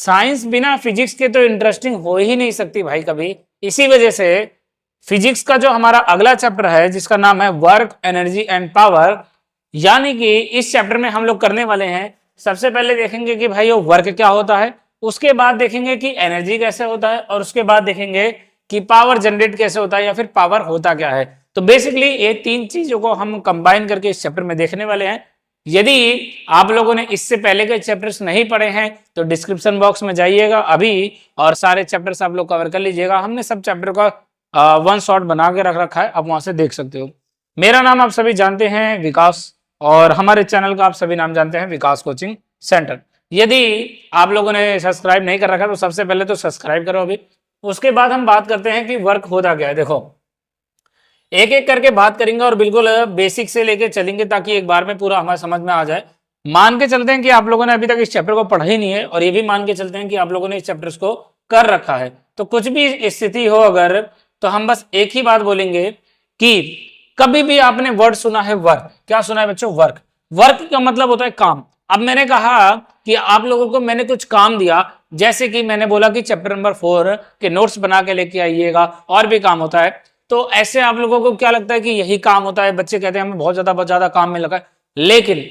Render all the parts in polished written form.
Science बिना physics के तो इंटरेस्टिंग हो ही नहीं सकती भाई कभी। इसी वजह से फिजिक्स का जो हमारा अगला चैप्टर है जिसका नाम है वर्क, एनर्जी एंड पावर, यानी कि इस चैप्टर में हम लोग करने वाले हैं, सबसे पहले देखेंगे कि भाई वो वर्क क्या होता है, उसके बाद देखेंगे कि एनर्जी कैसे होता है, और उसके बाद देखेंगे कि पावर जनरेट कैसे होता है या फिर पावर होता क्या है। तो बेसिकली ये तीन चीजों को हम कंबाइन करके इस चैप्टर में देखने वाले हैं। यदि आप लोगों ने इससे पहले के चैप्टर्स नहीं पढ़े हैं तो डिस्क्रिप्शन बॉक्स में जाइएगा अभी और सारे चैप्टर्स आप लोग कवर कर लीजिएगा। हमने सब चैप्टर का वन शॉट बना के रख रखा है, आप वहां से देख सकते हो। मेरा नाम आप सभी जानते हैं विकास, और हमारे चैनल का आप सभी नाम जानते हैं विकास कोचिंग सेंटर। यदि आप लोगों ने सब्सक्राइब नहीं कर रखा तो सबसे पहले तो सब्सक्राइब करो अभी। उसके बाद हम बात करते हैं कि वर्क होता क्या है। देखो एक एक करके बात करेंगे और बिल्कुल बेसिक से लेके चलेंगे ताकि एक बार में पूरा हमारे समझ में आ जाए। मान के चलते हैं कि आप लोगों ने अभी तक इस चैप्टर को पढ़ा ही नहीं है, और ये भी मान के चलते हैं कि आप लोगों ने इस चैप्टर को कर रखा है, तो कुछ भी स्थिति हो अगर, तो हम बस एक ही बात बोलेंगे कि कभी भी आपने वर्ड सुना है वर्क, क्या सुना है बच्चों? वर्क। वर्क का मतलब होता है काम। अब मैंने कहा कि आप लोगों को मैंने कुछ काम दिया, जैसे कि मैंने बोला कि चैप्टर नंबर 4 के नोट्स बना के लेके आइएगा, और भी काम होता है। तो ऐसे आप लोगों को क्या लगता है कि यही काम होता है? बच्चे कहते हैं हमें बहुत ज्यादा काम में लगा है, लेकिन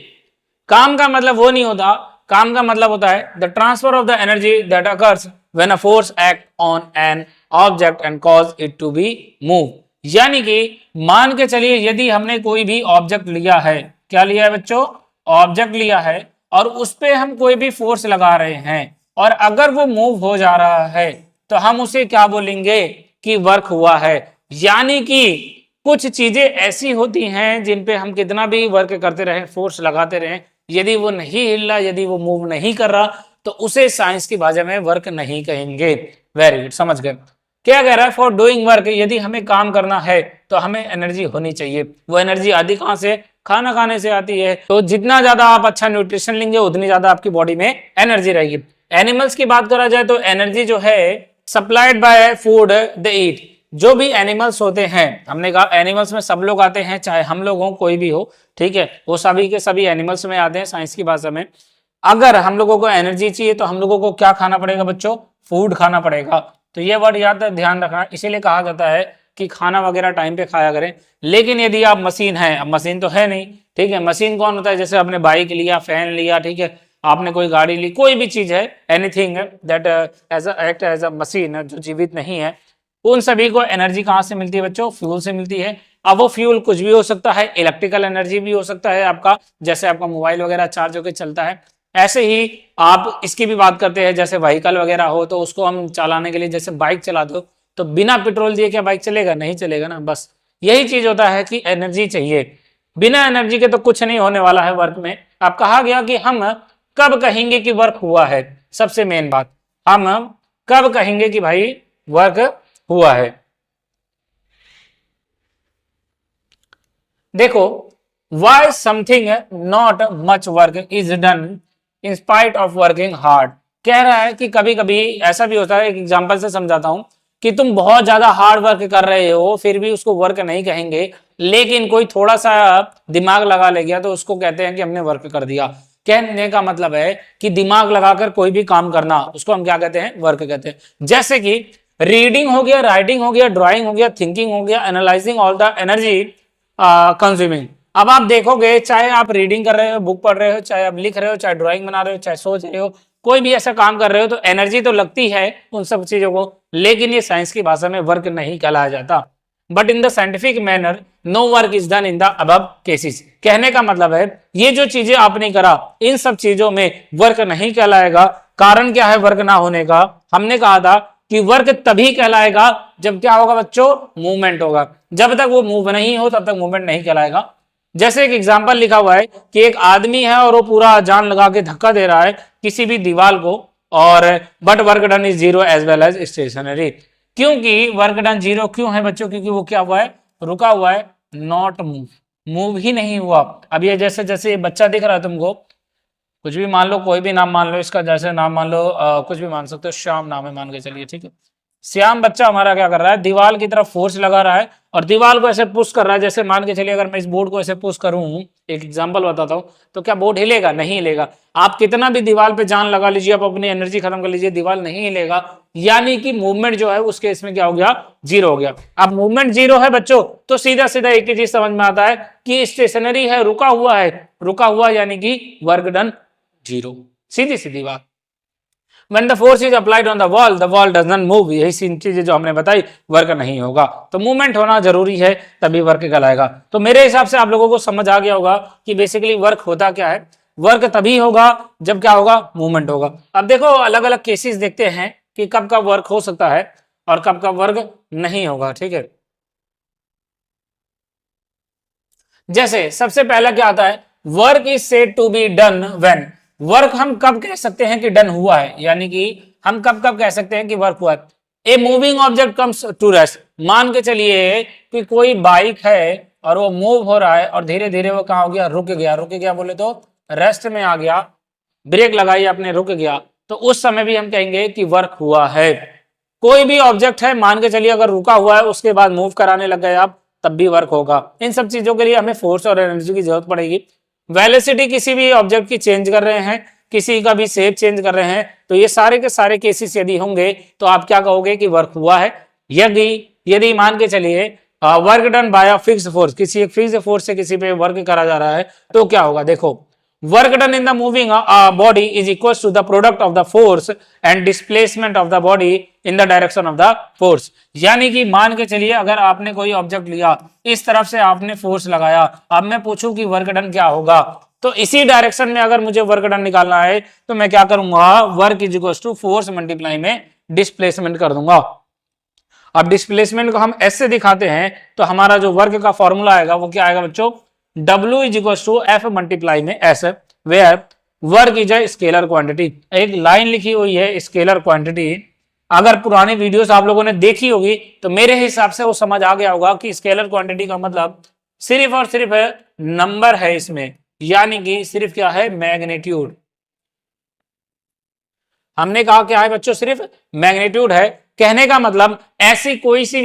काम का मतलब वो नहीं होता। काम का मतलब होता है the transfer of the energy that occurs when a force act on an object and cause it to be move. यानी कि मान के चलिए यदि हमने कोई भी ऑब्जेक्ट लिया है, क्या लिया है बच्चों? ऑब्जेक्ट लिया है, और उस पे हम कोई भी फोर्स लगा रहे हैं, और अगर वो मूव हो जा रहा है तो हम उसे क्या बोलेंगे कि वर्क हुआ है। यानी कि कुछ चीजें ऐसी होती हैं जिन पे हम कितना भी वर्क करते रहे, फोर्स लगाते रहे, यदि वो नहीं हिल रहा, यदि वो मूव नहीं कर रहा, तो उसे साइंस की भाषा में वर्क नहीं कहेंगे। वेरी गुड, समझ गए। क्या कह रहा है? फॉर डूइंग वर्क, यदि हमें काम करना है तो हमें एनर्जी होनी चाहिए। वो एनर्जी आती कहां से? खाना खाने से आती है। तो जितना ज्यादा आप अच्छा न्यूट्रिशन लेंगे उतनी ज्यादा आपकी बॉडी में एनर्जी रहेगी। एनिमल्स की बात करा जाए तो एनर्जी जो है सप्लाइड बाय फूड दे ईट। जो भी एनिमल्स होते हैं, हमने कहा एनिमल्स में सब लोग आते हैं, चाहे हम लोग हो कोई भी हो, ठीक है, वो सभी के सभी एनिमल्स में आते हैं साइंस की भाषा में। अगर हम लोगों को एनर्जी चाहिए तो हम लोगों को क्या खाना पड़ेगा बच्चों? फूड खाना पड़ेगा। तो ये वर्ड याद ध्यान रखना, इसीलिए कहा जाता है कि खाना वगैरह टाइम पे खाया करें। लेकिन यदि आप मशीन है, अब मशीन तो है नहीं, ठीक है, मशीन कौन होता है? जैसे आपने बाइक लिया, फैन लिया, ठीक है, आपने कोई गाड़ी ली, कोई भी चीज है, anything that as act as a machine, जो जीवित नहीं है, उन सभी को एनर्जी कहां से मिलती है बच्चों? फ्यूल से मिलती है। अब वो फ्यूल कुछ भी हो सकता है, इलेक्ट्रिकल एनर्जी भी हो सकता है आपका, जैसे आपका मोबाइल वगैरह चार्ज होकर चलता है। ऐसे ही आप इसकी भी बात करते हैं, जैसे व्हीकल वगैरह हो तो उसको हम चलाने के लिए, जैसे बाइक चला दो तो बिना पेट्रोल दिए क्या बाइक चलेगा? नहीं चलेगा ना। बस यही चीज होता है कि एनर्जी चाहिए, बिना एनर्जी के तो कुछ नहीं होने वाला है वर्क में। अब कहा गया कि हम कब कहेंगे कि वर्क हुआ है? सबसे मेन बात, हम कब कहेंगे कि भाई वर्क हुआ है? देखो, Y something not much work is done in spite of working hard. कह रहा है कि कभी कभी ऐसा भी होता है, एक एग्जांपल से समझाता हूं, कि तुम बहुत ज्यादा हार्ड वर्क कर रहे हो फिर भी उसको वर्क नहीं कहेंगे, लेकिन कोई थोड़ा सा दिमाग लगा ले गया तो उसको कहते हैं कि हमने वर्क कर दिया। कहने का मतलब है कि दिमाग लगाकर कोई भी काम करना, उसको हम क्या कहते हैं? वर्क कहते हैं। जैसे कि रीडिंग हो गया, राइटिंग हो गया, ड्राइंग हो गया, थिंकिंग हो गया, analysing all the energy consuming. अब आप देखोगे, चाहे आप रीडिंग कर रहे हो, बुक पढ़ रहे हो, चाहे आप लिख रहे हो, चाहे ड्राइंग बना रहे हो, चाहे सोच रहे हो, कोई भी ऐसा काम कर रहे हो, तो एनर्जी तो लगती है उन सब चीजों को, लेकिन ये साइंस की भाषा में वर्क नहीं कहलाया जाता। But in the scientific manner no work is done in the above cases. कहने का मतलब है ये जो चीजें आपने करा, इन सब चीजों में वर्क नहीं कहलाएगा। कारण क्या है वर्क ना होने का? हमने कहा था कि वर्क तभी कहलाएगा जब क्या होगा बच्चों? मूवमेंट होगा। जब तक वो मूव नहीं हो तब तक मूवमेंट नहीं कहलाएगा। जैसे एक एग्जांपल लिखा हुआ है कि एक आदमी है और वो पूरा जान लगा के धक्का दे रहा है किसी भी दीवार को, और but work done is zero as well as stationary. क्योंकि वर्क डन जीरो क्यों है बच्चों? क्योंकि वो क्या हुआ है? रुका हुआ है, नॉट मूव, मूव ही नहीं हुआ। अब ये जैसे जैसे ये बच्चा दिख रहा है तुमको, कुछ भी मान लो, कोई भी नाम मान लो इसका, जैसे नाम मान लो कुछ भी मान सकते हो, श्याम नाम है मान के चलिए, ठीक है। श्याम बच्चा हमारा क्या कर रहा है, दीवार की तरफ फोर्स लगा रहा है और दीवार को ऐसे पुश कर रहा है। जैसे मान के चलिए अगर मैं इस बोर्ड को ऐसे पुश करूं, एक एग्जांपल बताता हूं, तो क्या बोर्ड हिलेगा? नहीं हिलेगा। आप कितना भी दीवार पे जान लगा लीजिए, आप अपनी एनर्जी खत्म कर लीजिए, दीवार नहीं हिलेगा। यानी कि मूवमेंट जो है उसके इसमें क्या हो गया, जीरो हो गया। अब मूवमेंट जीरो है बच्चों, तो सीधा सीधा एक ही चीज समझ में आता है कि स्टेशनरी है, रुका हुआ है, रुका हुआ यानी कि वर्क डन जीरो। सीधी सीधी बात। When the force is applied on the wall does not move। यही सीन चीजें जो हमने बताई, वर्क नहीं होगा। तो मूवमेंट होना जरूरी है, तभी वर्क कहलाएगा। तो मेरे हिसाब से आप लोगों को समझ आ गया होगा कि बेसिकली वर्क होता क्या है। वर्क तभी होगा जब क्या होगा, मूवमेंट होगा। अब देखो अलग अलग केसेस देखते हैं कि कब कब वर्क हो सकता है और कब कब वर्क नहीं होगा, ठीक है। जैसे सबसे पहला क्या आता है, work is said to be done when. Work हम कब कह सकते हैं कि डन हुआ है, यानी कि हम कब कब कह सकते हैं कि वर्क हुआ है। A moving object comes to rest. मान के चलिए कि कोई बाइक है और वो मूव हो रहा है और धीरे धीरे वो कहाँ हो गया, रुक गया। रुक गया बोले तो रेस्ट में आ गया, ब्रेक लगाई आपने, रुक गया, तो उस समय भी हम कहेंगे कि वर्क हुआ है। कोई भी ऑब्जेक्ट है, मान के चलिए अगर रुका हुआ है उसके बाद मूव कराने लग गए आप, तब भी वर्क होगा। इन सब चीजों के लिए हमें फोर्स और एनर्जी की जरूरत पड़ेगी। वेलोसिटी किसी भी ऑब्जेक्ट की चेंज कर रहे हैं, किसी का भी शेप चेंज कर रहे हैं, तो ये सारे के सारे केसेस यदि होंगे तो आप क्या कहोगे कि वर्क हुआ है। यदि यदि मान के चलिए work done by fix force, किसी एक फिक्स फोर्स से किसी पे वर्क करा जा रहा है, तो क्या होगा, देखो work done in the moving body is equal to the product of the force and displacement of the body in the direction of the force. यानी कि मान के चलिए अगर आपने कोई ऑब्जेक्ट लिया, इस तरफ से आपने फोर्स लगाया, अब मैं पूछूं कि वर्क डन क्या होगा, तो इसी डायरेक्शन में अगर मुझे वर्क डन निकालना है तो मैं क्या करूंगा, work is equal to force multiply में डिस्प्लेसमेंट कर दूंगा। अब डिस्प्लेसमेंट को हम एस से दिखाते हैं तो हमारा जो वर्क का फॉर्मूला आएगा वो क्या आएगा बच्चों, W is equal to F multiply में S, where work is a scalar quantity. एक लाइन लिखी हुई है स्केलर क्वांटिटी। अगर पुरानी वीडियोस आप लोगों ने देखी होगी तो मेरे हिसाब से वो समझ आ गया होगा कि स्केलर क्वांटिटी का मतलब सिर्फ और सिर्फ नंबर है इसमें, यानी कि सिर्फ क्या है, मैग्नीट्यूड। हमने कहा क्या है बच्चों, सिर्फ मैग्नीट्यूड है। कहने का मतलब ऐसी कोई सी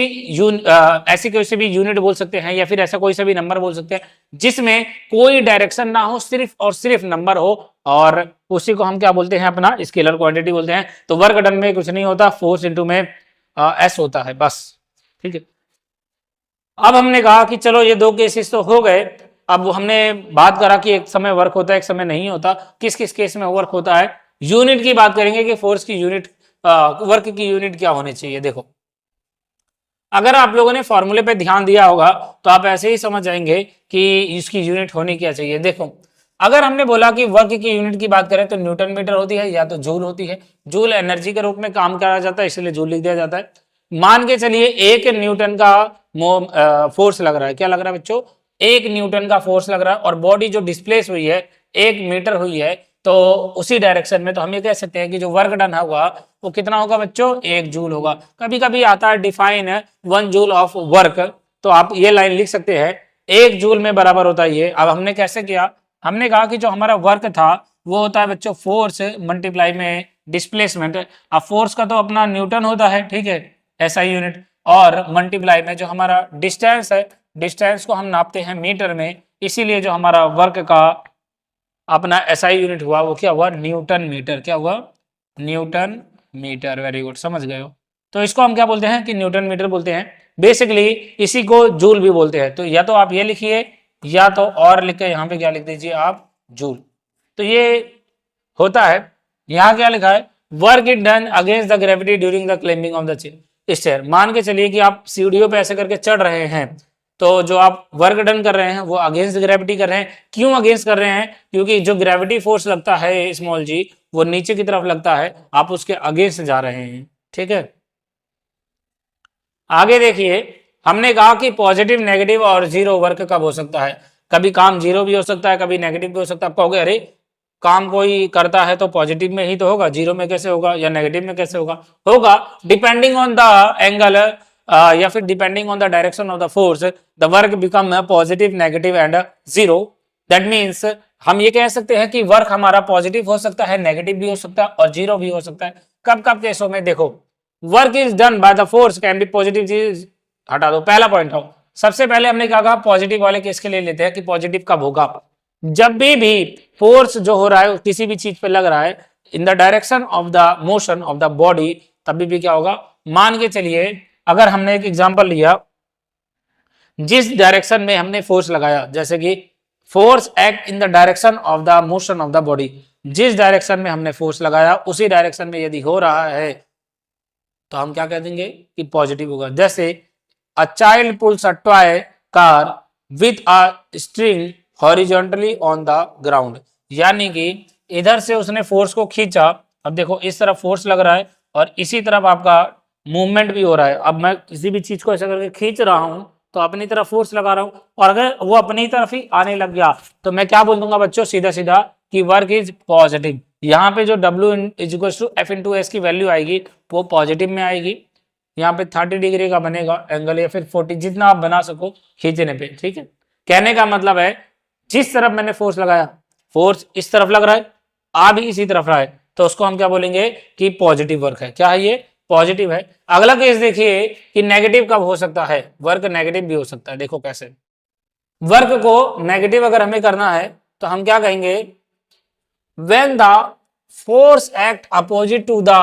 भी यूनिट बोल सकते हैं या फिर ऐसा कोई सा भी नंबर बोल सकते हैं जिसमें कोई डायरेक्शन ना हो, सिर्फ और सिर्फ नंबर हो, और उसी को हम क्या बोलते हैं, अपना स्केलर क्वांटिटी बोलते हैं। तो वर्क डन में कुछ नहीं होता, फोर्स इंटू में एस होता है बस, ठीक है। अब हमने कहा कि चलो ये दो केसेस तो हो गए। अब हमने बात करा कि एक समय वर्क होता है, एक समय नहीं होता। किस किस केस में वर्क होता है, यूनिट की बात करेंगे कि फोर्स की यूनिट, वर्क की यूनिट क्या होनी चाहिए। देखो अगर आप लोगों ने फॉर्मूले पे ध्यान दिया होगा तो आप ऐसे ही समझ जाएंगे कि इसकी यूनिट होनी क्या चाहिए। देखो अगर हमने बोला कि वर्क की यूनिट की बात करें तो न्यूटन मीटर होती है या तो जूल होती है। जूल एनर्जी के रूप में काम करा जाता है, इसलिए जूल लिख दिया जाता है। मान के चलिए 1 न्यूटन का फोर्स लग रहा है, क्या लग रहा है बच्चों, 1 न्यूटन का फोर्स लग रहा है, और बॉडी जो डिस्प्लेस हुई है 1 मीटर हुई है, तो उसी डायरेक्शन में तो हम ये कह सकते हैं कि जो वर्क डन होगा वो कितना होगा बच्चों, 1 जूल होगा। कभी कभी आता है डिफाइन 1 जूल ऑफ वर्क, तो आप ये लाइन लिख सकते हैं 1 जूल में बराबर होता है ये। अब हमने कैसे किया, हमने कहा कि जो हमारा वर्क था वो होता है बच्चों फोर्स मल्टीप्लाई में डिस्प्लेसमेंट। अब फोर्स का तो अपना न्यूटन होता है, ठीक है, एसआई यूनिट, और मल्टीप्लाई में जो हमारा डिस्टेंस है, डिस्टेंस को हम नापते हैं मीटर में, इसीलिए जो हमारा वर्क का अपना एसआई यूनिट हुआ वो क्या हुआ, न्यूटन मीटर। क्या हुआ, न्यूटन मीटर। वेरी गुड, समझ गए हो। तो इसको हम क्या बोलते हैं कि न्यूटन मीटर बोलते हैं। बेसिकली इसी को जूल भी बोलते हैं। तो या तो आप ये लिखिए या तो और लिख के यहाँ पे क्या लिख दीजिए आप, जूल। तो ये होता है। यहाँ क्या लिखा है, work is done against the gravity during the climbing of the stair. मान के चलिए कि आप सीढ़ियों पे ऐसे करके चढ़ रहे हैं, तो जो आप वर्क डन कर रहे हैं वो अगेंस्ट ग्रेविटी कर रहे हैं। क्यों अगेंस्ट कर रहे हैं, क्योंकि जो ग्रेविटी फोर्स लगता है स्मॉल जी वो नीचे की तरफ लगता है, आप उसके अगेंस्ट जा रहे हैं, ठीक है। आगे देखिए, हमने कहा कि पॉजिटिव, नेगेटिव और जीरो वर्क कब हो सकता है। कभी काम जीरो भी हो सकता है, कभी नेगेटिव भी हो सकता है। आप कहोगे अरे काम कोई करता है तो पॉजिटिव में ही तो होगा, जीरो में कैसे होगा या नेगेटिव में कैसे होगा। होगा डिपेंडिंग ऑन द एंगल या फिर depending on the direction of the force the work become positive, negative and zero. That means हम ये कह सकते हैं कि वर्क हमारा पॉजिटिव हो सकता है, नेगेटिव भी हो सकता है और जीरो भी हो सकता है। कब कब केसों में, देखो work is done by the force can be positive चीज हटा दो। पहला पॉइंट हो, सबसे पहले हमने क्या कहा, पॉजिटिव वाले केस के लिए लेते हैं कि पॉजिटिव कब होगा, जब भी फोर्स जो हो रहा है किसी भी चीज पे लग रहा है इन the direction of the motion of the body, तभी भी क्या होगा, मान के चलिए अगर हमने एक एग्जांपल लिया, जिस डायरेक्शन में हमने फोर्स लगाया, जैसे कि force act in the direction of the motion of the body, जिस डायरेक्शन में हमने फोर्स लगाया उसी डायरेक्शन में यदि हो रहा है तो हम क्या कह देंगे कि पॉजिटिव होगा। जैसे a child pools a toy car with a string horizontally on the ground, यानी कि इधर से उसने फोर्स को खींचा, अब देखो इस तरफ फोर्स लग रहा है और इसी तरफ आपका मूवमेंट भी हो रहा है। अब मैं किसी भी चीज को ऐसा करके खींच रहा हूं तो अपनी तरफ फोर्स लगा रहा हूं, और अगर वो अपनी तरफ ही आने लग गया तो मैं क्या बोल दूंगा बच्चों, सीधा सीधा कि वर्क इज पॉजिटिव। यहाँ पे जो W is to F into s की वैल्यू आएगी वो पॉजिटिव में आएगी। यहाँ पे 30 डिग्री का बनेगा एंगल, या फिर 40, जितना आप बना सको खींचने पे, ठीक है। कहने का मतलब है जिस तरफ मैंने फोर्स लगाया, फोर्स इस तरफ लग रहा है, आ भी इसी तरफ रहा है, तो उसको हम क्या बोलेंगे कि पॉजिटिव वर्क है। क्या है ये, पॉजिटिव है। अगला केस देखिए कि नेगेटिव कब हो सकता है, वर्क नेगेटिव भी हो सकता है। देखो कैसे, वर्क को नेगेटिव अगर हमें करना है तो हम क्या कहेंगे, when the force act opposite to the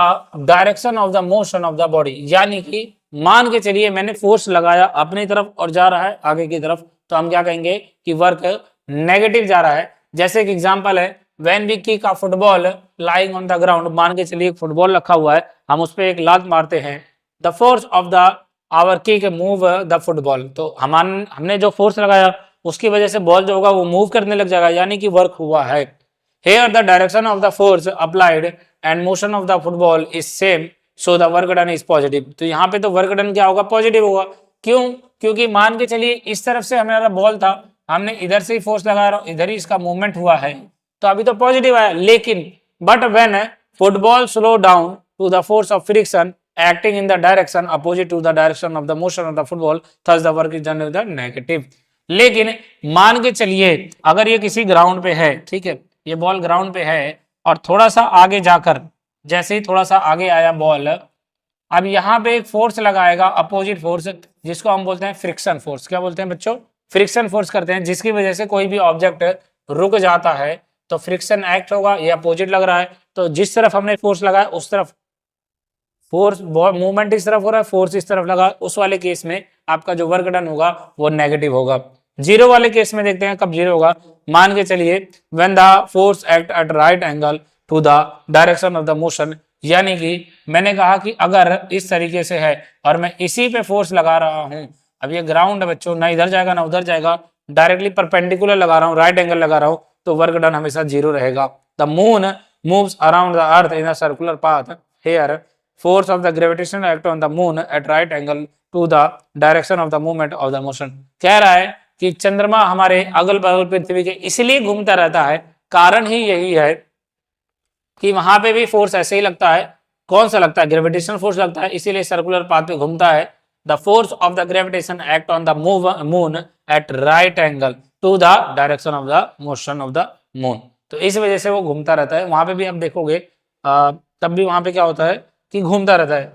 direction of the motion of the body, यानी कि मान के चलिए मैंने फोर्स लगाया अपनी तरफ और जा रहा है आगे की तरफ, तो हम क्या कहेंगे कि वर्क नेगेटिव जा रहा है। जैसे एक एग्जांपल है, when we kick a football lying on the ground, मान के चलिए एक फुटबॉल रखा हुआ है, हम उस पर एक लात मारते हैं, the force of the our kick move the football, तो हमने जो फोर्स लगाया उसकी वजह से बॉल जो होगा वो मूव करने लग जाएगा, यानी कि वर्क हुआ है। Here the direction of the force applied and motion of the football is same, so the work done is positive। तो यहाँ पे तो वर्क डन क्या होगा, पॉजिटिव होगा। क्यों, क्योंकि मान के चलिए इस तरफ से हमारा बॉल था, हमने इधर से ही फोर्स लगा रहा हूं, इधर ही इसका मूवमेंट हुआ है, तो अभी तो पॉजिटिव आया। लेकिन but when football slow down to the force of friction acting in the direction opposite to the direction of the motion of the football, thus the work is done with the negative। लेकिन मान के चलिए अगर ये किसी ground पे है, ठीक है, ये बॉल ग्राउंड पे है और थोड़ा सा आगे जाकर, जैसे ही थोड़ा सा आगे आया बॉल, अब यहाँ पे एक फोर्स लगाएगा अपोजिट फोर्स, जिसको हम बोलते हैं फ्रिक्शन फोर्स। क्या बोलते हैं बच्चों, फ्रिक्शन फोर्स करते हैं, जिसकी वजह से कोई भी ऑब्जेक्ट रुक जाता है तो फ्रिक्शन एक्ट होगा, ये अपोजिट लग रहा है, तो जिस तरफ हमने फोर्स लगाया उस तरफ फोर्स, मूवमेंट इस तरफ हो रहा है, फोर्स इस तरफ लगा, उस वाले केस में आपका जो वर्क डन होगा वो नेगेटिव होगा। जीरो वाले केस में देखते हैं कब जीरो होगा। मान के चलिए when the force act at right angle to the direction of the motion, यानी कि मैंने कहा कि अगर इस तरीके से है और मैं इसी पे फोर्स लगा रहा हूं, अब ये ग्राउंड है बच्चों, ना इधर जाएगा ना उधर जाएगा, डायरेक्टली परपेंडिकुलर लगा रहा हूँ, राइट एंगल लगा रहा हूँ, तो वर्क डन हमेशा जीरो रहेगा। The moon moves around the earth in a circular path, here force of the gravitational act on the moon at right angle to the direction of the movement of the motion। कह रहा है कि चंद्रमा हमारे अगल बगल पृथ्वी के इसलिए घूमता रहता है, कारण ही यही है कि वहां पे भी फोर्स ऐसे ही लगता है। कौन सा लगता है, ग्रेविटेशनल फोर्स लगता है, इसीलिए सर्कुलर पाथ पे घूमता है। The force of the gravitation act on the moon at right angle to the direction of the motion of the moon, तो इस वजह से वो घूमता रहता है। वहां पे भी आप देखोगे तब भी वहां पे क्या होता है कि घूमता रहता है।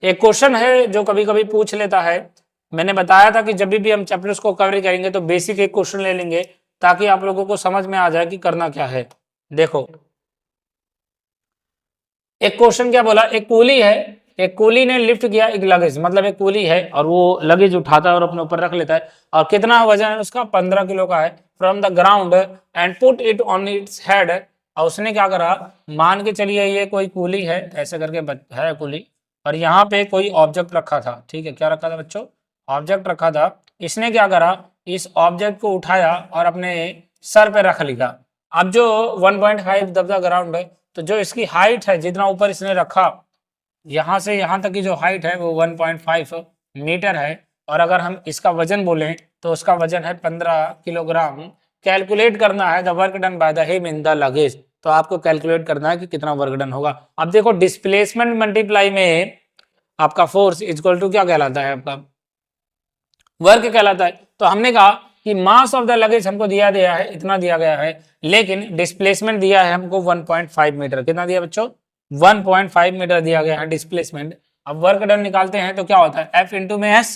एक क्वेश्चन है जो कभी कभी पूछ लेता है, मैंने बताया था कि जब भी हम चैप्टर्स को कवर करेंगे तो बेसिक एक क्वेश्चन ले लेंगे ताकि आप लोगों को समझ में आ जाए कि करना क्या है। देखो एक क्वेश्चन क्या बोला, एक कूली है, एक कूली ने लिफ्ट किया एक लगेज, मतलब एक कूली है और वो लगेज उठाता है और अपने ऊपर रख लेता है, और कितना वजन है उसका, 15 किलो का है, from the ground and put it on its head. और उसने क्या करा, मान के चलिए ये कोई कूली है, ऐसे करके है कूली, और यहाँ पे कोई ऑब्जेक्ट रखा था, ठीक है, क्या रखा था बच्चों, ऑब्जेक्ट रखा था। इसने क्या करा, इस ऑब्जेक्ट को उठाया और अपने सर पे रख लिया। अब जो 1.5 दबदा ग्राउंड है, तो जो इसकी हाइट है, जितना ऊपर इसने रखा, यहाँ से यहाँ तक की जो हाइट है वो 1.5 मीटर है, और अगर हम इसका वजन बोलें तो उसका वजन है 15 किलोग्राम। कैलकुलेट करना है the work done by the him in the luggage, तो आपको कैलकुलेट करना है कि कितना वर्क डन होगा। अब देखो डिस्प्लेसमेंट मल्टीप्लाई में आपका फोर्स इक्वल टू क्या कहलाता है, आपका वर्क कहलाता है। तो हमने कहा कि मास ऑफ द लगेज हमको दिया गया है, इतना दिया गया है, लेकिन डिस्प्लेसमेंट दिया है हमको 1.5 मीटर। कितना दिया बच्चों, 1.5 मीटर दिया गया है डिस्प्लेसमेंट। अब वर्क डन निकालते हैं तो क्या होता है, F इंटू में S,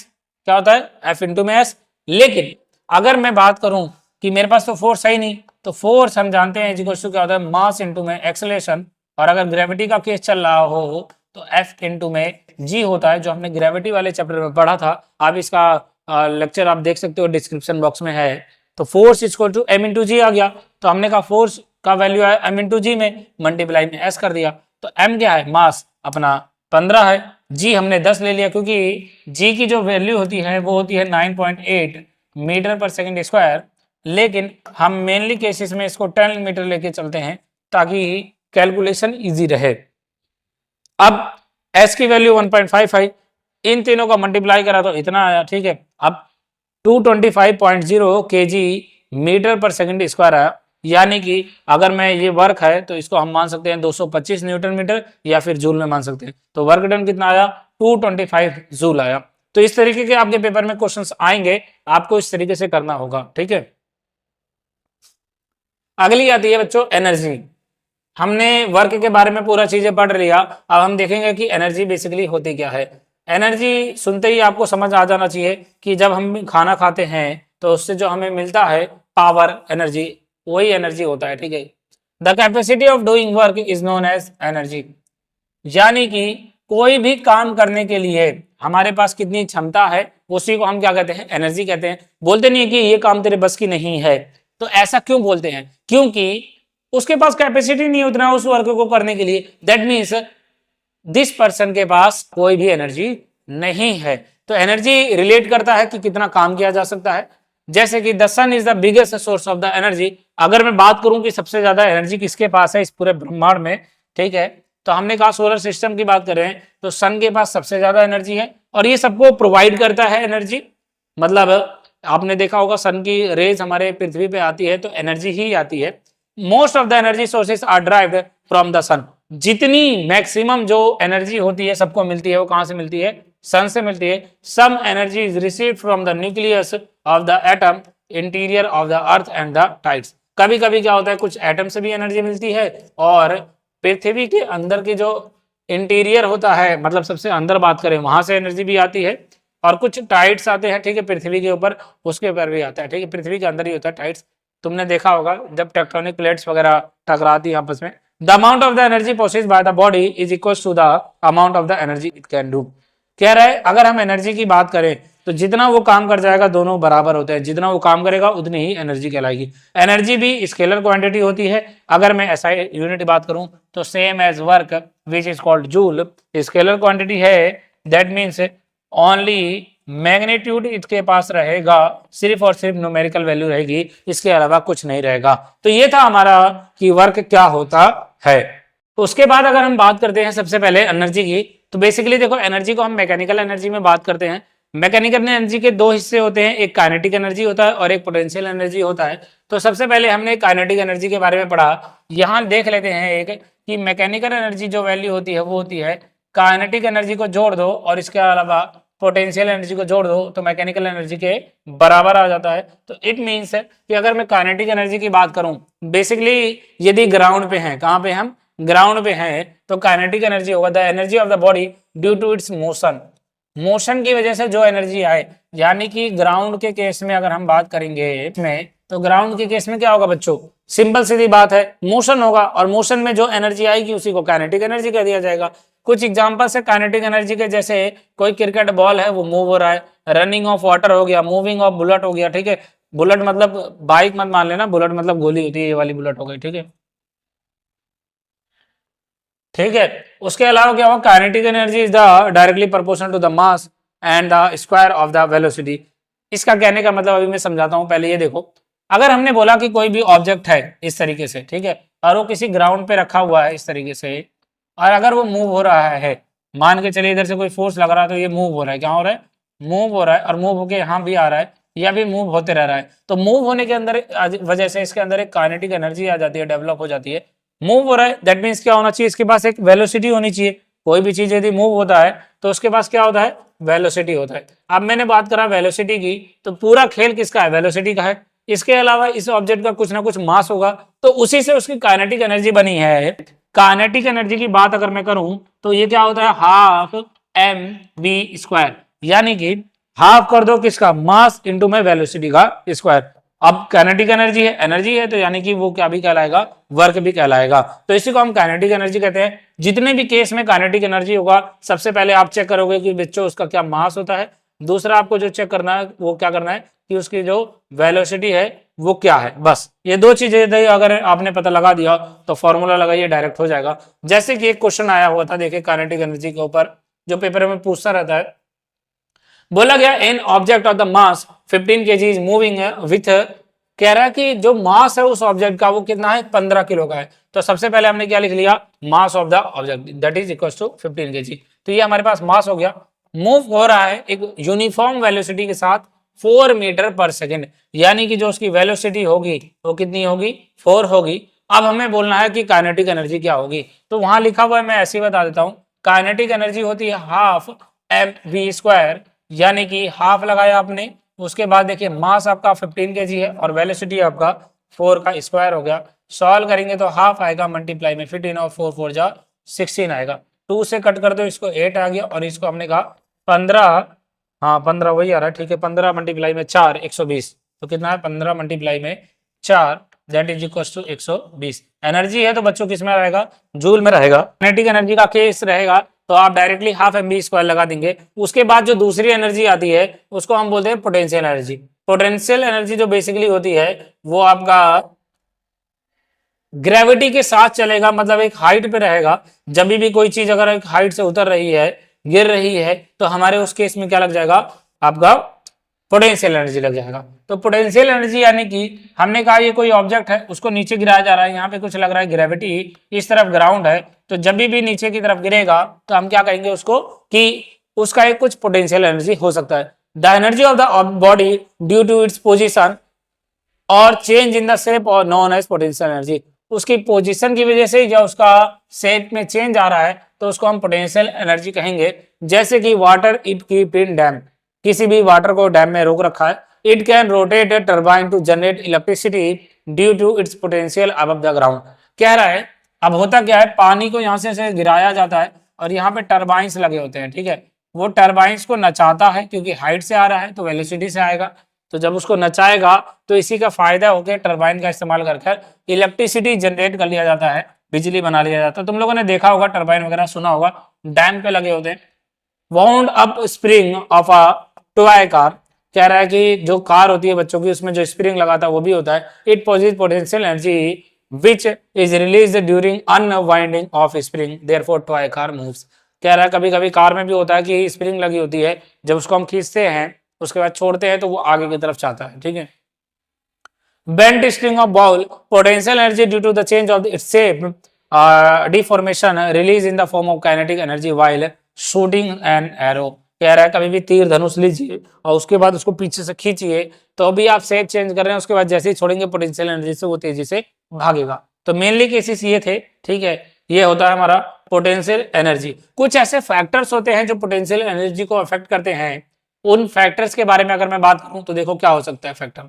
क्या होता है F इंटू में S। लेकिन अगर मैं बात करूं कि मेरे पास तो फोर्स है ही नहीं, तो फोर्स हम जानते हैं इक्वल टू क्या होता है, मास इंटू में एक्सेलरेशन। और अगर ग्रेविटी का केस चल रहा हो तो F इंटू में G होता है, जो हमने ग्रेविटी वाले चैप्टर में पढ़ा था। आप इसका लेक्चर आप देख सकते हो, डिस्क्रिप्शन बॉक्स में है। तो force equal to M into g आ गया, तो हमने कहा फोर्स का वैल्यू है M इंटू जी में, मल्टीप्लाई में S कर दिया। तो M क्या है, मास अपना 15 है, G हमने 10 ले लिया, क्योंकि G की जो वैल्यू होती है वो होती है 9.8 मीटर पर सेकंड स्क्वायर। लेकिन हम मेनली केसेस में इसको 10 मीटर लेके चलते हैं ताकि कैलकुलेशन इजी रहे। अब S की वैल्यू 1.55, इन तीनों का मल्टीप्लाई करा तो इतना आया, ठीक है। अब 225.0 kg मीटर पर सेकंड स्क्वायर आया, यानी कि अगर मैं ये वर्क है तो इसको हम मान सकते हैं 225 न्यूटन मीटर या फिर जूल में मान सकते हैं। तो वर्क डन कितना आया, 225 जूल आया। तो इस तरीके के आपके पेपर में क्वेश्चंस आएंगे, आपको इस तरीके से करना होगा, ठीक है। अगली आती है बच्चों एनर्जी। हमने वर्क के बारे में पूरा चीजें पढ़ लिया, अब हम देखेंगे कि एनर्जी बेसिकली होती क्या है। एनर्जी सुनते ही आपको समझ आ जाना चाहिए कि जब हम खाना खाते हैं तो उससे जो हमें मिलता है पावर, एनर्जी, वही एनर्जी होता है, ठीक है। The capacity of doing work is known as energy, यानी कि कोई भी काम करने के लिए हमारे पास कितनी क्षमता है उसी को हम क्या कहते हैं, एनर्जी कहते हैं। बोलते नहीं है कि ये काम तेरे बस की नहीं है, तो ऐसा क्यों बोलते हैं, क्योंकि उसके पास कैपेसिटी नहीं उतना उस वर्क को करने के लिए। दैट मीन्स दिस पर्सन के पास कोई भी एनर्जी नहीं है। तो एनर्जी रिलेट करता है कि कितना काम किया जा सकता है। जैसे कि the sun is the biggest source of the energy. अगर मैं बात करूं कि सबसे ज्यादा एनर्जी किसके पास है इस पूरे ब्रह्मांड में, ठीक है, तो हमने कहा सोलर सिस्टम की बात कर रहे हैं तो सन के पास सबसे ज्यादा एनर्जी है और ये सबको प्रोवाइड करता है एनर्जी। मतलब आपने देखा होगा सन की रेज हमारे पृथ्वी पे आती है तो एनर्जी ही आती है। Most of the energy sources are derived from the sun. जितनी मैक्सिमम जो एनर्जी होती है सबको मिलती है वो कहां से मिलती है, सन से मिलती है। Some energy is received from the nucleus of the atom, interior of the earth and the tides. कभी कभी क्या होता है, कुछ एटम से भी एनर्जी मिलती है और पृथ्वी के अंदर की जो इंटीरियर होता है, मतलब सबसे अंदर बात करें वहां से एनर्जी भी आती है, और कुछ टाइड्स आते हैं, ठीक है, पृथ्वी के ऊपर, उसके ऊपर भी आता है, ठीक है, पृथ्वी के अंदर ही होता है टाइड्स। तुमने देखा होगा जब टेक्टोनिक प्लेट्स वगैरह टकराती है आपस में। The amount of the energy processed by the body is equal to the amount of the energy it can do. कह रहा है अगर हम एनर्जी की बात करें तो जितना वो काम कर जाएगा दोनों बराबर होते हैं, जितना वो काम करेगा उतनी ही एनर्जी कहलाएगी। एनर्जी भी स्केलर क्वांटिटी होती है। अगर मैं एसआई यूनिट बात करूं तो same as work which is called joule, scalar quantity है। दैट मीन्स ओनली मैग्नीट्यूड इसके पास रहेगा, सिर्फ और सिर्फ न्यूमेरिकल वैल्यू रहेगी, इसके अलावा कुछ नहीं रहेगा। तो ये था हमारा कि वर्क क्या होता है। उसके बाद अगर हम बात करते हैं सबसे पहले एनर्जी की, तो बेसिकली देखो एनर्जी को हम मैकेनिकल एनर्जी में बात करते हैं। मैकेनिकल एनर्जी के दो हिस्से होते हैं, एक काइनेटिक एनर्जी होता है और एक पोटेंशियल एनर्जी होता है। तो सबसे पहले हमने काइनेटिक एनर्जी के बारे में पढ़ा। यहाँ देख लेते हैं एक कि मैकेनिकल एनर्जी जो वैल्यू होती है वो होती है, काइनेटिक एनर्जी को जोड़ दो और इसके अलावा पोटेंशियल एनर्जी को जोड़ दो तो मैकेनिकल एनर्जी के बराबर आ जाता है। तो इट मीन्स कि अगर मैं काइनेटिक एनर्जी की बात करूं, बेसिकली यदि ग्राउंड पे हैं, कहां पे हम ग्राउंड पे हैं, तो काइनेटिक एनर्जी होगा the energy of the body due to its motion. Motion की वजह से जो एनर्जी आए, यानी कि ग्राउंड के केस में अगर हम बात करेंगे इसमें, तो ग्राउंड के केस में क्या होगा बच्चों, सिंपल सीधी बात है, मोशन होगा और मोशन में जो एनर्जी आएगी उसी को काइनेटिक एनर्जी कह दिया जाएगा। कुछ एग्जांपल्स है काइनेटिक एनर्जी के, जैसे कोई क्रिकेट बॉल है वो मूव हो रहा है, रनिंग ऑफ वाटर हो गया, मूविंग ऑफ बुलेट हो गया, ठीक है। बुलेट मतलब बाइक मत मान लेना, बुलेट मतलब गोली होती है, ये वाली बुलेट हो गई, ठीक है, ठीक है। उसके अलावा क्या होगा, kinetic energy is the directly proportional to the mass and the square of the velocity. इसका कहने का मतलब अभी मैं समझाता हूं, पहले ये देखो, अगर हमने बोला कि कोई भी ऑब्जेक्ट है इस तरीके से, ठीक है, और वो किसी ग्राउंड पे रखा हुआ है इस तरीके से, और अगर वो मूव हो रहा है, मान के चलिए इधर से कोई फोर्स लग रहा है तो ये मूव हो रहा है, क्या हो रहा है, मूव हो रहा है, और मूव होके यहाँ भी आ रहा है या भी मूव होते रह रहा है। तो मूव होने के अंदर वजह से इसके अंदर एक काइनेटिक एनर्जी आ जाती है, डेवलप हो जाती है। मूव हो रहा है दैट मीन्स क्या होना चाहिए, इसके पास एक वेलोसिटी होनी चाहिए। कोई भी चीज यदि मूव होता है तो उसके पास क्या होता है, वेलोसिटी होता है। अब मैंने बात करा वेलोसिटी की, तो पूरा खेल किसका है, वेलोसिटी का है। इसके अलावा इस ऑब्जेक्ट का कुछ ना कुछ मास होगा, तो उसी से उसकी काइनेटिक एनर्जी बनी है। काइनेटिक एनर्जी की बात अगर मैं करूं तो ये क्या होता है, हाफ एम वी स्क्वायर, यानी कि हाफ कर दो किसका, मास इंटू में वेलोसिटी का स्क्वायर। अब काइनेटिक एनर्जी है तो यानी कि वो क्या भी कहलाएगा, वर्क भी कहलाएगा। तो इसी को हम काइनेटिक एनर्जी कहते हैं। जितने भी केस में काइनेटिक एनर्जी होगा, सबसे पहले आप चेक करोगे कि बच्चों उसका क्या मास होता है, दूसरा आपको जो चेक करना है वो क्या करना है कि उसकी जो वेलोसिटी है वो क्या है। बस ये दो चीजें अगर आपने पता लगा दिया तो फॉर्मूला लगाइए, डायरेक्ट हो जाएगा। जैसे कि एक क्वेश्चन आया हुआ था, देखिए काइनेटिक एनर्जी के ऊपर जो पेपर में पूछता रहता है, बोला गया an object of the mass 15 kg is moving with, कह रहा है कि जो मास है उस ऑब्जेक्ट का वो कितना है, 15 किलो का है। तो सबसे पहले हमने क्या लिख लिया, mass of the object that is equal to 15 kg। तो ये हमारे पास मास हो गया। मूव हो रहा है एक यूनिफॉर्म वेलोसिटी के साथ 4 मीटर पर सेकेंड, यानी कि जो उसकी वेलोसिटी होगी वो कितनी होगी, 4 होगी। अब हमें बोलना है कि काइनेटिक एनर्जी क्या होगी, तो वहां लिखा हुआ है, मैं ऐसे ही बता देता हूं। काइनेटिक एनर्जी होती है हाफ एम वी स्क्वायर, यानी कि हाफ लगाया आपने, उसके बाद देखिए मास आपका 15 kg है और वेलोसिटी आपका 4 का स्क्वायर हो गया। सॉल्व करेंगे तो हाफ आएगा मल्टीप्लाई में 15 और 4 4 जा 16 आएगा। 2 से कट कर दो, इसको 8 आ गया और इसको हमने कहा 15, हाँ 15 वही आ रहा है, ठीक है। 15 मल्टीप्लाई में 4 120, तो कितना है 15 मल्टीप्लाई में 4 that is equal to 120। Energy है तो बच्चों किस में रहेगा, जूल में रहेगा। काइनेटिक एनर्जी का केस रहेगा तो आप directly half m v square लगा देंगे। उसके बाद जो दूसरी एनर्जी आती है उसको हम बोलते हैं पोटेंशियल एनर्जी। पोटेंशियल एनर्जी जो बेसिकली होती है वो आपका ग्रेविटी के साथ चलेगा, मतलब एक हाइट पे रहेगा। जब भी कोई चीज अगर एक हाइट से उतर रही है, गिर रही है, तो हमारे उस केस में क्या लग जाएगा, आपका पोटेंशियल एनर्जी लग जाएगा। तो पोटेंशियल एनर्जी यानी कि हमने कहा ये कोई ऑब्जेक्ट है, उसको नीचे गिराया जा रहा है, यहाँ पे कुछ लग रहा है ग्रेविटी, इस तरफ ग्राउंड है, तो जब भी नीचे की तरफ गिरेगा तो हम क्या कहेंगे उसको कि उसका एक कुछ पोटेंशियल एनर्जी हो सकता है। The energy of the body due to its position और चेंज इन द शेप और नॉन एज पोटेंशियल एनर्जी, उसकी पोजीशन की वजह से या उसका शेप में चेंज आ रहा है तो उसको हम पोटेंशियल एनर्जी कहेंगे। जैसे कि water it keep in dam, किसी भी वाटर को डैम में रोक रखा है। It can rotate a turbine to generate electricity due to its potential above the ground. कह रहा है अब होता क्या है, पानी को यहाँ से गिराया जाता है और यहाँ पे टर्बाइंस लगे होते हैं, ठीक है। वो टर्बाइंस को नचाता है, क्योंकि हाइट से आ रहा है तो वेलोसिटी से आएगा। तो जब उसको नचाएगा तो इसी का फायदा होकर टर्बाइन का इस्तेमाल कर इलेक्ट्रिसिटी जनरेट कर लिया जाता है, बिजली बना लिया जाता है। तुम लोगों ने देखा होगा, टर्बाइन वगैरह सुना होगा, डैम पे लगे होते हैं। Wound up spring of a toy car, कह रहा है कि जो कार होती है बच्चों की, उसमें जो स्प्रिंग लगाता है वो भी होता है। It positive potential energy which is release during unwinding of spring, therefore toy car moves. कह रहा है कभी कभी कार में भी होता है कि स्प्रिंग लगी होती है, जब उसको हम खींचते हैं उसके बाद छोड़ते हैं तो वो आगे की तरफ जाता है, ठीक है। Bent string of ball, potential energy due to the change of its shape, deformation release in the form of kinetic energy while shooting an arrow. कह रहा है कभी भी तीर धनुष लीजिए और उसके बाद उसको पीछे से खींचिए, तो अभी आप शेप चेंज कर रहे हैं, उसके बाद जैसे ही छोड़ेंगे पोटेंशियल एनर्जी से वो तेजी से भागेगा। तो मेनली केसेस ये थे, ठीक है। ये होता है हमारा पोटेंशियल एनर्जी। कुछ ऐसे फैक्टर्स होते हैं जो पोटेंशियल एनर्जी को अफेक्ट करते हैं। उन फैक्टर्स के बारे में अगर मैं बात करूं तो देखो क्या हो सकता है फैक्टर।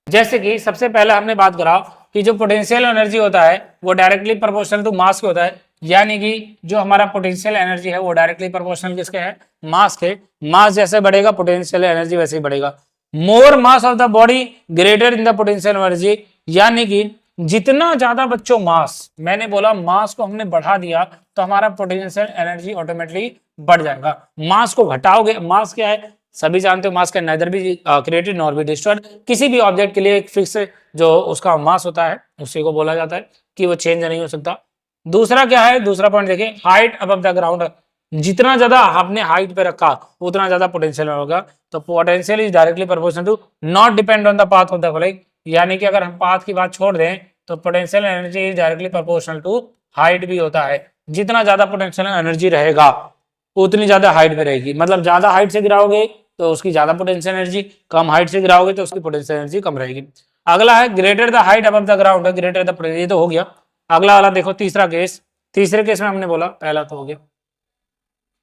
जैसे कि सबसे पहले हमने बात करा कि जो पोटेंशियल एनर्जी होता है वो डायरेक्टली प्रोपोर्शनल टू मास के होता है, यानी कि जो हमारा पोटेंशियल एनर्जी है वो डायरेक्टली प्रोपोर्शनल किसके है, मास के। मास जैसे बढ़ेगा पोटेंशियल एनर्जी वैसे ही बढ़ेगा। More mass of the body greater in the potential energy, यानी कि जितना ज्यादा बच्चों मास, मैंने बोला मास को हमने बढ़ा दिया तो हमारा पोटेंशियल एनर्जी ऑटोमेटिकली बढ़ जाएगा। मास को घटाओगे, मास क्या है सभी जानते हो, मास का नेदर भी क्रिएटेड नॉर बी डिस्ट्रॉयड। किसी भी ऑब्जेक्ट के लिए एक फिक्स जो उसका मास होता है उसी को बोला जाता है कि वो चेंज नहीं हो सकता। दूसरा क्या है, दूसरा पॉइंट देखिए, हाइट अबव द ग्राउंड, जितना ज्यादा आपने हाइट पे रखा उतना ज्यादा पोटेंशियल होगा। तो potential is directly proportional to not depend on the path of the flying, यानी कि अगर हम पाथ की बात छोड़ दें तो potential energy is directly proportional to height भी होता है। जितना ज्यादा पोटेंशियल एनर्जी रहेगा उतनी ज्यादा हाइट पे रहेगी, मतलब ज्यादा हाइट से गिराओगे तो उसकी ज्यादा पोटेंशियल एनर्जी, कम हाइट से गिराओगे तो उसकी पोटेंशियल एनर्जी कम रहेगी। अगला है greater the height above the ground, greater the, ये तो हो गया। अगला वाला देखो तीसरा केस, तीसरे केस में हमने बोला पहला तो हो गया,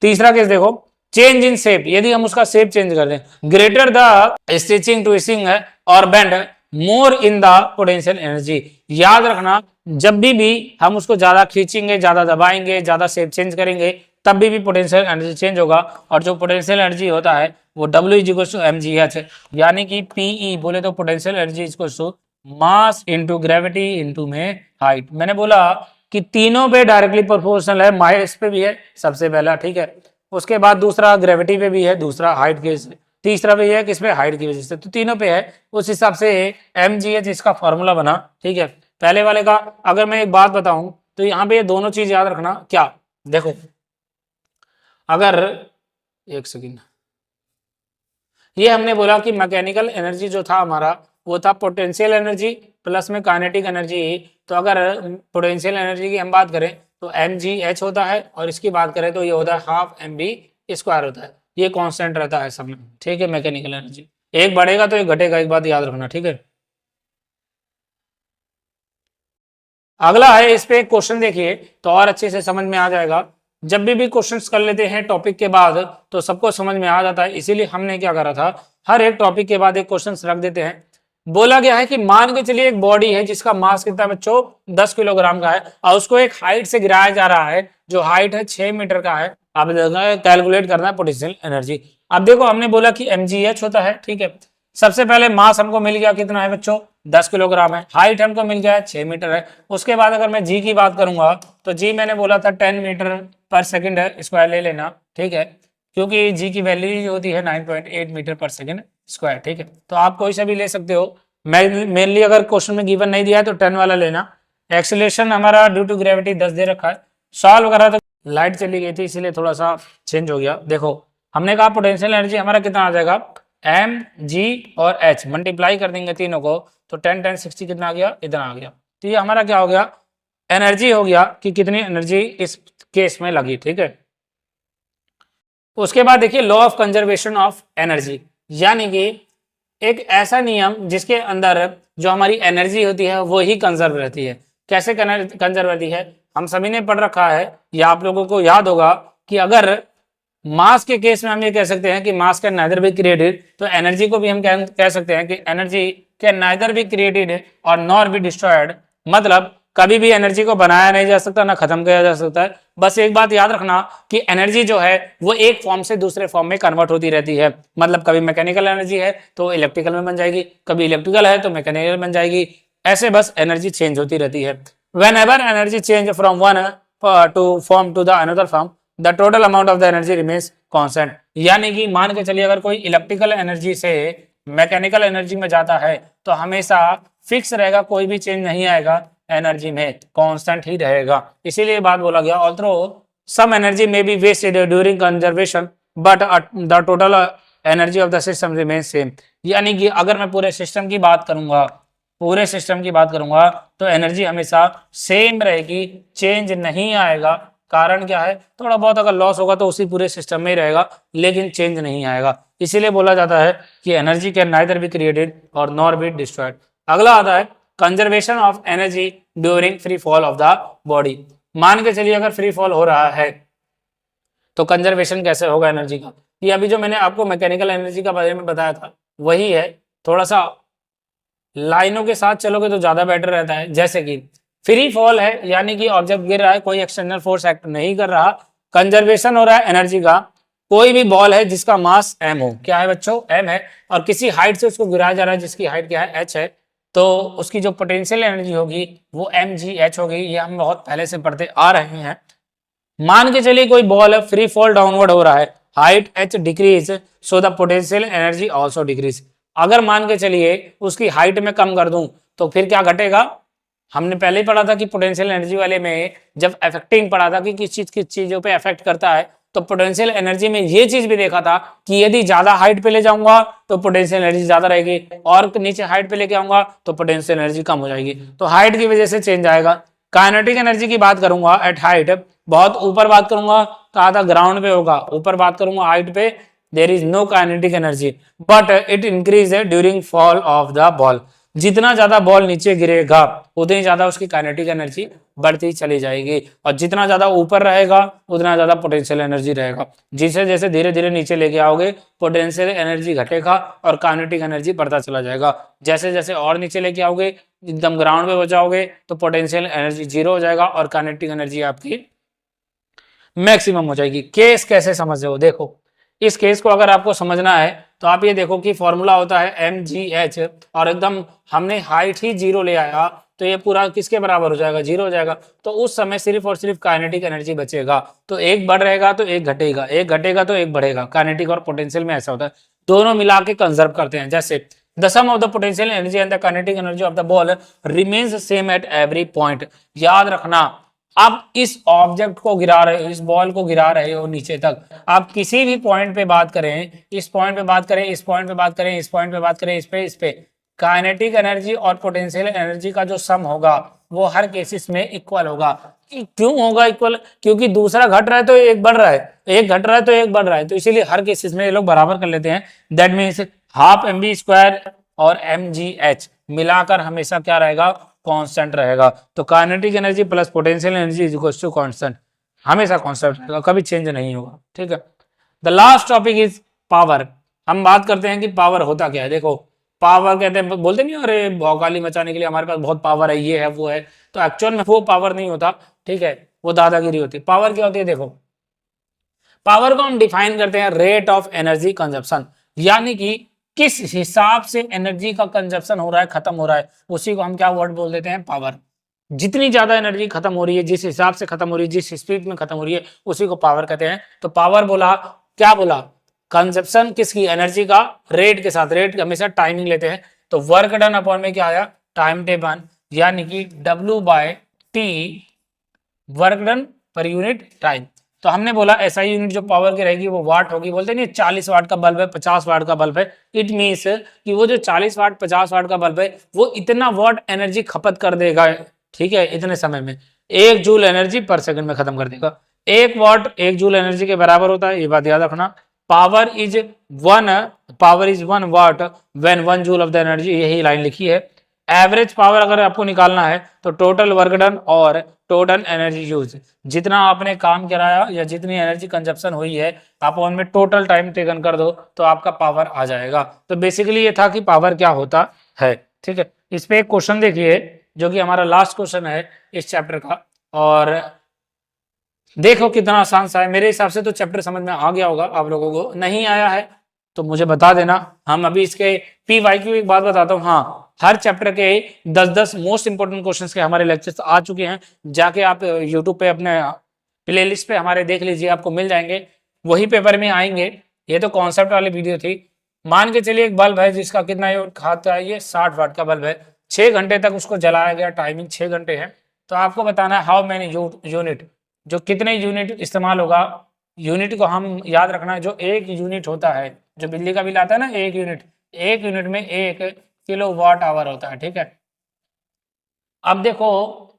तीसरा केस देखो चेंज इन शेप, यदि हम उसका शेप चेंज कर दें, ग्रेटर द स्टिचिंग ट्विस्टिंग और bend more in the potential energy. याद रखना जब भी हम उसको ज्यादा खींचेंगे, ज्यादा दबाएंगे, ज्यादा शेप चेंज करेंगे, तब भी पोटेंशियल एनर्जी चेंज होगा। और जो पोटेंशियल एनर्जी होता है वो W is m g h है, यानी कि PE बोले तो potential energy is to mass into gravity into में हाइट। मैंने बोला कि तीनों पे डायरेक्टली प्रोपोर्शनल है, मास पे भी है सबसे पहला, ठीक है, उसके बाद दूसरा ग्रेविटी पे भी है, दूसरा हाइट के, तीसरा भी है किस पे, हाइट की वजह से, तो तीनों पे है। उस हिसाब से mgh इसका फॉर्मूला बना, ठीक है। पहले वाले का अगर मैं एक बात बताऊं तो यहाँ पे ये दोनों चीज याद रखना। क्या, देखो अगर एक सेकेंड, ये हमने बोला कि मैकेनिकल एनर्जी जो था हमारा वो था पोटेंशियल एनर्जी प्लस में काइनेटिक एनर्जी। तो अगर पोटेंशियल एनर्जी की हम बात करें तो mgh होता है, और इसकी बात करें तो ये होता है हाफ mv² होता है, ये कांस्टेंट रहता है सब में, ठीक है। मैकेनिकल एनर्जी एक बढ़ेगा तो एक घटेगा, एक बात याद रखना, ठीक है। अगला है, इस पे एक क्वेश्चन देखिए तो और अच्छे से समझ में आ जाएगा। जब भी क्वेश्चंस कर लेते हैं टॉपिक के बाद तो सबको समझ में आ जाता है, इसीलिए हमने क्या करा था, हर एक टॉपिक के बाद एक क्वेश्चन रख देते हैं। बोला गया है कि मान के चलिए एक बॉडी है जिसका मास कितना बच्चों 10 किलोग्राम का है, और उसको एक हाइट से गिराया जा रहा है जो हाइट है 6 मीटर का है। आप कैलकुलेट करना है पोटेंशियल एनर्जी। अब देखो हमने बोला कि mgh होता है, ठीक है। सबसे पहले मास हमको मिल गया कितना है बच्चों 10 किलोग्राम है, हाइट हमको मिल गया है 6 मीटर है। उसके बाद अगर मैं जी की बात करूंगा तो जी मैंने बोला था 10 मीटर पर सेकंड है, स्क्वायर ले लेना, ठीक है, क्योंकि जी की वैल्यू होती है 9.8 मीटर पर सेकंड स्क्वायर, ठीक है। तो आप कोई सा भी ले सकते हो, मेनली अगर क्वेश्चन में गिवन नहीं दिया है तो 10 वाला लेना। एक्सीलरेशन हमारा ड्यू टू ग्रेविटी 10 दे रखा है। सॉल्व करा तो लाइट चली गई थी इसीलिए थोड़ा सा चेंज हो गया। देखो हमने कहा पोटेंशियल एनर्जी हमारा कितना आ जाएगा, एम जी और एच मल्टीप्लाई कर देंगे तीनों को तो 10 10 60 कितना आ गया, इतना आ गया। तो ये हमारा क्या हो गया, एनर्जी हो गया कि कितनी एनर्जी इस केस में लगी, ठीक है। उसके बाद देखिए law of conservation of energy, यानी कि एक ऐसा नियम जिसके अंदर जो हमारी एनर्जी होती है वो ही कंजर्व रहती है। कैसे कंजर्व रहती है, हम सभी ने पढ़ रखा है या आप लोगों को याद होगा कि अगर मास के केस में हम ये कह सकते हैं कि मास कैन नाइदर बी क्रिएटेड, तो एनर्जी को भी हम कह सकते हैं कि energy can neither be created और नॉर बी डिस्ट्रॉयड। मतलब कभी भी एनर्जी को बनाया नहीं जा सकता ना खत्म किया जा सकता है। बस एक बात याद रखना कि एनर्जी जो है वो एक फॉर्म से दूसरे फॉर्म में कन्वर्ट होती रहती है। मतलब कभी मैकेनिकल एनर्जी है तो इलेक्ट्रिकल में बन जाएगी, कभी इलेक्ट्रिकल है तो मैकेनिकल बन जाएगी, ऐसे बस एनर्जी चेंज होती रहती है। Whenever energy change from one to form to the another form the total amount of the energy remains constant. यानी कि मान के चलिए अगर कोई इलेक्ट्रिकल एनर्जी से मैकेनिकल एनर्जी में जाता है तो हमेशा फिक्स रहेगा, कोई भी चेंज नहीं आएगा, एनर्जी में कांस्टेंट ही रहेगा। इसीलिए बात बोला गया ऑल्थो सम एनर्जी में be wasted during conservation but the total energy of the system remains same. यानी कि अगर मैं पूरे सिस्टम की बात करूंगा, पूरे सिस्टम की बात करूंगा तो एनर्जी हमेशा सेम रहेगी, चेंज नहीं आएगा। कारण क्या है, थोड़ा बहुत अगर लॉस होगा तो उसी पूरे सिस्टम में ही रहेगा लेकिन चेंज नहीं आएगा। इसीलिए बोला जाता है कि energy can neither be created और नॉर बी डिस्ट्रॉयड। अगला आता है conservation of energy during free fall of the body. मान के चलिए अगर फ्री फॉल हो रहा है तो कंजर्वेशन कैसे होगा एनर्जी का, ये अभी जो मैंने आपको मैकेनिकल एनर्जी का बारे में बताया था वही है। थोड़ा सा लाइनों के साथ चलोगे तो ज्यादा बेटर रहता है। जैसे कि फ्री फॉल है यानी कि ऑब्जेक्ट गिर रहा है, कोई एक्सटर्नल फोर्स एक्ट नहीं कर रहा, कंजर्वेशन हो रहा है एनर्जी का। कोई भी बॉल है जिसका मास m हो, क्या है बच्चों m है, और किसी हाइट से उसको गिराया जा रहा है जिसकी हाइट क्या है h है, तो उसकी जो पोटेंशियल एनर्जी होगी वो mgh होगी। ये हम बहुत पहले से पढ़ते आ रहे हैं। मान के चलिए कोई बॉल है, फ्री फॉल डाउनवर्ड हो रहा है, height h decrease so the potential energy also decrease. अगर मान के चलिए उसकी हाइट में कम कर दूं तो फिर क्या घटेगा, हमने पहले ही पढ़ा था कि पोटेंशियल एनर्जी वाले में जब अफेक्टिंग पढ़ा था कि किस चीजों पे अफेक्ट करता है, तो पोटेंशियल एनर्जी में ये चीज भी देखा था कि यदि ज्यादा हाइट पे ले जाऊंगा तो पोटेंशियल एनर्जी ज्यादा रहेगी और नीचे हाइट पे लेके आऊंगा तो पोटेंशियल एनर्जी कम हो जाएगी। तो हाइट की वजह से चेंज आएगा। काइनेटिक एनर्जी की बात करूंगा एट हाइट, बहुत ऊपर बात करूंगा, कहा था ग्राउंड पे होगा, ऊपर बात करूंगा हाइट पे there is no kinetic energy but it increase during fall of the ball. जितना ज्यादा बॉल नीचे गिरेगा उतनी ज्यादा उसकी काइनेटिक एनर्जी बढ़ती चली जाएगी, और जितना ज्यादा ऊपर रहेगा उतना ज्यादा पोटेंशियल एनर्जी रहेगा। जिसे जैसे धीरे धीरे नीचे लेके आओगे पोटेंशियल एनर्जी घटेगा और काइनेटिक एनर्जी बढ़ता चला जाएगा। जैसे जैसे और नीचे लेके आओगे एकदम ग्राउंड पे बचाओगे तो पोटेंशियल एनर्जी 0 हो जाएगा और काइनेटिक एनर्जी आपकी मैक्सिमम हो जाएगी। केस कैसे समझ रहे हो, देखो इस केस को अगर आपको समझना है तो आप ये देखो कि फॉर्मूला होता है mgh और एकदम हमने हाइट ही 0 ले आया तो ये पूरा किसके बराबर हो जाएगा, 0 हो जाएगा। तो उस समय सिर्फ और सिर्फ काइनेटिक एनर्जी बचेगा, तो एक बढ़ रहेगा तो एक घटेगा, एक घटेगा तो एक बढ़ेगा। काइनेटिक और पोटेंशियल में ऐसा होता है, दोनों मिला के कंजर्व करते हैं। जैसे the sum of the potential energy and the kinetic energy of the ball remains same at every point. याद रखना, आप इस ऑब्जेक्ट को गिरा रहे हो, इस बॉल को गिरा रहे हो नीचे तक, आप किसी भी पॉइंट पे बात करें, इस पॉइंट पे बात करें, इस पॉइंट पे बात करें, इस पॉइंट पे बात करें, इस पे काइनेटिक एनर्जी और पोटेंशियल एनर्जी का जो सम होगा वो हर केसेस में इक्वल होगा। क्यों होगा इक्वल? क्योंकि दूसरा घट रहा है तो एक बढ़ रहा है, एक घट रहा है तो एक बढ़ रहा है, तो इसीलिए हर केसेस में ये लोग बराबर कर लेते हैं। दैट मीन्स हाफ mv² और mgh मिलाकर हमेशा क्या रहेगा, कांस्टेंट रहेगा। तो kinetic energy plus potential energy is equal to constant, हमेशा कांस्टेंट रहेगा, कभी चेंज नहीं होगा। ठीक है, the last topic is power. हम बात करते हैं कि पावर होता क्या है। देखो पावर कहते हैं, बोलते नहीं अरे भौकाली मचाने के लिए हमारे पास बहुत पावर है, ये है वो है, तो एक्चुअल में वो पावर नहीं होता। ठीक है, वो दादागिरी होती है। पावर क्या होती है? देखो पावर को हम डिफाइन करते हैं रेट ऑफ एनर्जी कंजप्शन, यानी कि किस हिसाब से एनर्जी का कंजप्शन हो रहा है, खत्म हो रहा है, उसी को हम क्या वर्ड बोल देते हैं, पावर। जितनी ज्यादा एनर्जी खत्म हो रही है, जिस हिसाब से खत्म हो रही है, जिस स्पीड में खत्म हो रही है, उसी को पावर कहते हैं। तो पावर बोला, क्या बोला, कंजप्शन किसकी, एनर्जी का रेट के साथ, रेट हमेशा टाइमिंग लेते हैं। तो वर्क डन अपॉन में क्या आया, टाइम टेबल, यानी कि W/T work done per unit time. तो हमने बोला ऐसा यूनिट जो पावर की रहेगी वो वाट होगी। बोलते नहीं 40 वाट का बल्ब है, 50 वाट का बल्ब है, इट मीन्स कि वो जो 40 वाट 50 वाट का बल्ब है वो इतना वाट एनर्जी खपत कर देगा, ठीक है, इतने समय में 1 जूल एनर्जी पर सेकंड में खत्म कर देगा। 1 वाट 1 जूल एनर्जी के बराबर होता है, ये बात याद रखना। Power is 1 watt when 1 joule of the energy, यही लाइन लिखी है। एवरेज पावर अगर आपको निकालना है तो टोटल वर्क डन और टोटल एनर्जी यूज, जितना आपने काम कराया या जितनी एनर्जी कंजप्शन हुई है आप उनमें टोटल टाइम टेकन कर दो तो आपका पावर आ जाएगा। तो बेसिकली ये था कि पावर क्या होता है। ठीक है, इस पे एक क्वेश्चन देखिए जो कि हमारा लास्ट क्वेश्चन है इस चैप्टर का, और देखो कितना आसान सा है। मेरे हिसाब से तो चैप्टर समझ में आ गया होगा, आप लोगों को नहीं आया है तो मुझे बता देना। हम अभी इसके PYQ एक बात बताता हूँ, हाँ हर चैप्टर के 10-10 मोस्ट इंपोर्टेंट क्वेश्चंस के हमारे लेक्चर्स आ चुके हैं, जाके आप यूट्यूब पे अपने प्लेलिस्ट पे हमारे देख लीजिए, आपको मिल जाएंगे, वही पेपर में आएंगे। ये तो कॉन्सेप्ट वाली वीडियो थी। मान के चलिए एक बल्ब है जिसका कितना खाता है, ये 60 वाट का बल्ब है, 6 घंटे तक उसको जलाया गया, टाइमिंग 6 घंटे है। तो आपको बताना है हाउ मैनी यूनिट, जो कितने यूनिट इस्तेमाल होगा। यूनिट को हम याद रखना है, जो 1 यूनिट होता है, जो बिजली का बिल आता है ना, 1 यूनिट, 1 यूनिट में 1 किलोवाट आवर होता है। ठीक है, अब देखो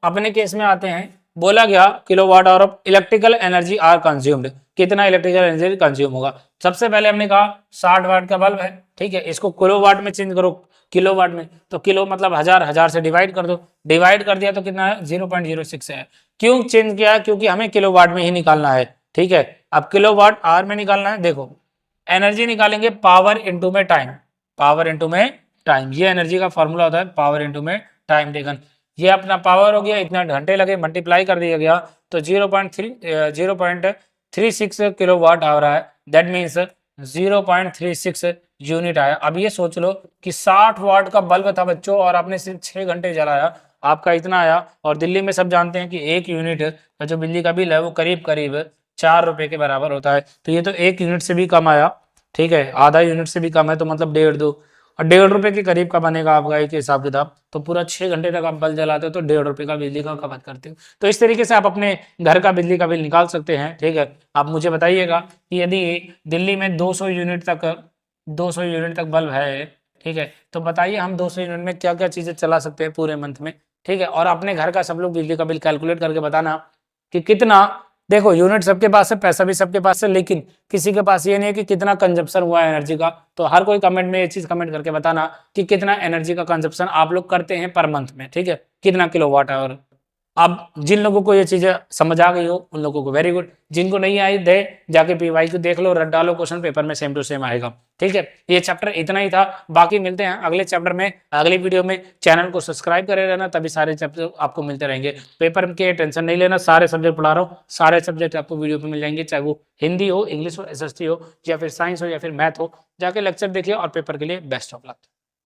अपने केस में आते हैं, बोला गया kilowatt hour of electrical energy are consumed, कितना इलेक्ट्रिकल एनर्जी कंज्यूम होगा। सबसे पहले हमने कहा 60 वाट का बल्ब है, ठीक है, इसको किलोवाट में चेंज करो, किलोवाट में, तो किलो मतलब हजार, हजार से डिवाइड कर दो, डिवाइड कर दिया तो कितना है, 0.06 है। क्यों चेंज किया? क्योंकि हमें किलोवाट में ही निकालना है। ठीक है, अब किलोवाट आवर में निकालना है। देखो एनर्जी निकालेंगे पावर इंटू में टाइम, पावर इंटू में टाइम, ये एनर्जी का फॉर्मूला होता है, पावर इंटू में टाइम टेकन। ये अपना पावर हो गया, इतना घंटे लगे, मल्टीप्लाई कर दिया गया तो 0.36 किलोवाट आ रहा है। दैट मीन्स 0.36 यूनिट आया। अब ये सोच लो कि 60 वाट का बल्ब था बच्चों और आपने सिर्फ 6 घंटे जलाया, आपका इतना आया। और दिल्ली में सब जानते हैं कि 1 यूनिट का जो बिजली का बिल है वो करीब करीब 4 रुपए के बराबर होता है। तो ये तो 1 यूनिट से भी कम आया, ठीक है, आधा यूनिट से भी कम है, तो मतलब 1.5-2 और 1.5 रुपए के करीब का बनेगा आपका एक हिसाब किताब। तो पूरा 6 घंटे तक आप बल्ब जलाते हो तो 1.5 रुपए का बिजली का खपत करते हो। तो इस तरीके से आप अपने घर का बिजली का बिल निकाल सकते हैं। ठीक है, आप मुझे बताइएगा कि यदि दिल्ली में 200 यूनिट तक बल्ब है, ठीक है, तो बताइए हम 200 यूनिट में क्या क्या चीजें चला सकते हैं पूरे मंथ में। ठीक है, और अपने घर का सब लोग बिजली का बिल कैलकुलेट करके बताना कि कितना। देखो यूनिट सबके पास है, पैसा भी सबके पास है, लेकिन किसी के पास ये नहीं है कि कितना कंजप्शन हुआ है एनर्जी का। तो हर कोई कमेंट में ये चीज कमेंट करके बताना कि कितना एनर्जी का कंजप्शन आप लोग करते हैं पर मंथ में। ठीक है, कितना किलोवाट आवर। अब जिन लोगों को ये चीजें समझ आ गई हो उन लोगों को वेरी गुड, जिनको नहीं आई दे जाके पीवाई को देख लो, रट डालो, क्वेश्चन पेपर में सेम टू सेम आएगा। ठीक है, ये चैप्टर इतना ही था, बाकी मिलते हैं अगले चैप्टर में अगली वीडियो में। चैनल को सब्सक्राइब करे रहना, तभी सारे चैप्टर आपको मिलते रहेंगे। पेपर के टेंशन नहीं लेना, सारे सब्जेक्ट पढ़ा रहा हूँ, सारे सब्जेक्ट आपको वीडियो पे मिल जाएंगे, चाहे वो हिंदी हो, इंग्लिश हो, SST हो, या फिर साइंस हो, या फिर मैथ हो। जाके लेक्चर देखिए और पेपर के लिए बेस्ट ऑफ लक।